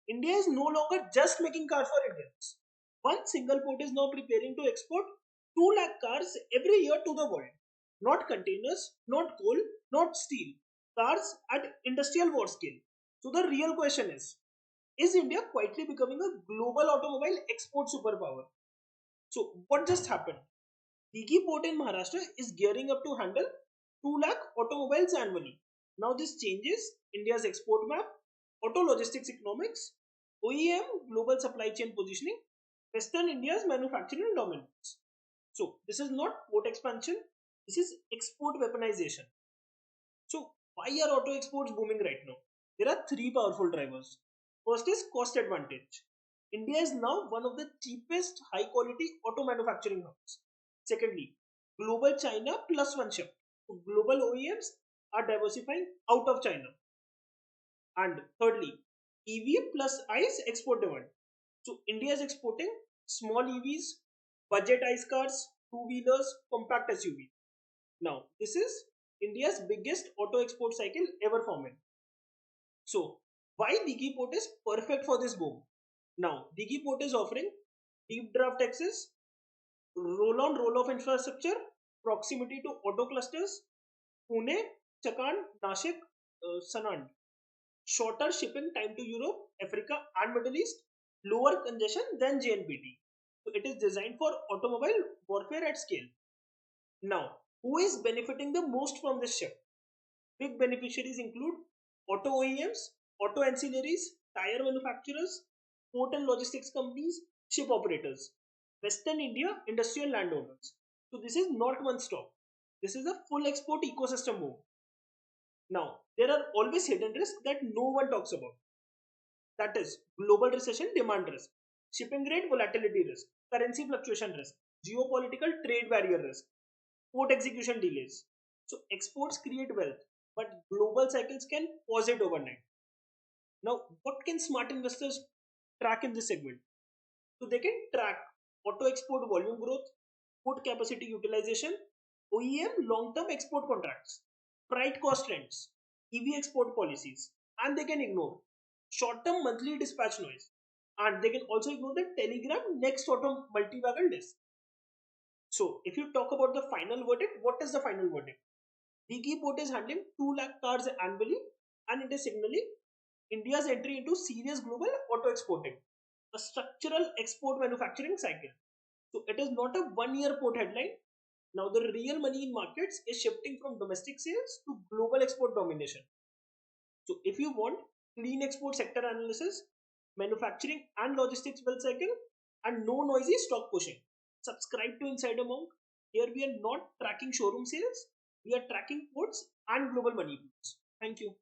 India is no longer just making cars for Indians. One single port is now preparing to export 2 lakh cars every year to the world. Not containers, not coal, not steel. Cars at industrial war scale. So the real question is India quietly becoming a global automobile export superpower? So what just happened? Dighi Port in Maharashtra is gearing up to handle 2 lakh automobiles annually. Now this changes India's export map, auto logistics economics, OEM global supply chain positioning, Western India's manufacturing dominance. So this is not port expansion, this is export weaponization. So why are auto exports booming right now? There are three powerful drivers. First is cost advantage. India is now one of the cheapest high quality auto manufacturing hubs. Secondly, global China plus one shift. So global OEMs are diversifying out of China. And thirdly, EV plus ICE export demand. So India is exporting small EVs, budget ICE cars, two wheelers, compact SUV. Now, this is India's biggest auto export cycle ever formed. So, why Dighi Port is perfect for this boom? Now, Dighi Port is offering deep draft access, roll on roll off infrastructure, proximity to auto clusters, Pune, Chakan, Nashik, Sanand, shorter shipping time to Europe, Africa, and Middle East, lower congestion than JNPT. So, it is designed for automobile warfare at scale. Now, who is benefiting the most from this shift? Big beneficiaries include auto OEMs, auto ancillaries, tire manufacturers, port and logistics companies, ship operators, Western India industrial landowners. So this is not one stop. This is a full export ecosystem move. Now, there are always hidden risks that no one talks about. That is global recession demand risk, shipping rate volatility risk, currency fluctuation risk, geopolitical trade barrier risk, port execution delays. So exports create wealth, but global cycles can pause it overnight. Now, what can smart investors track in this segment? So they can track auto export volume growth, port capacity utilization, OEM long-term export contracts, freight cost trends, EV export policies, and they can ignore short-term monthly dispatch noise. And they can also ignore the Telegram next auto multi-wagon list. So, if you talk about the final verdict, what is the final verdict? Dighi Port is handling 2 lakh cars annually and it is signaling India's entry into serious global auto exporting, a structural export manufacturing cycle. So it is not a 1 year port headline. Now the real money in markets is shifting from domestic sales to global export domination. So if you want clean export sector analysis, manufacturing and logistics wealth cycle, and no noisy stock pushing, subscribe to Insider Monk. Here we are not tracking showroom sales, we are tracking ports and global money flows. Thank you.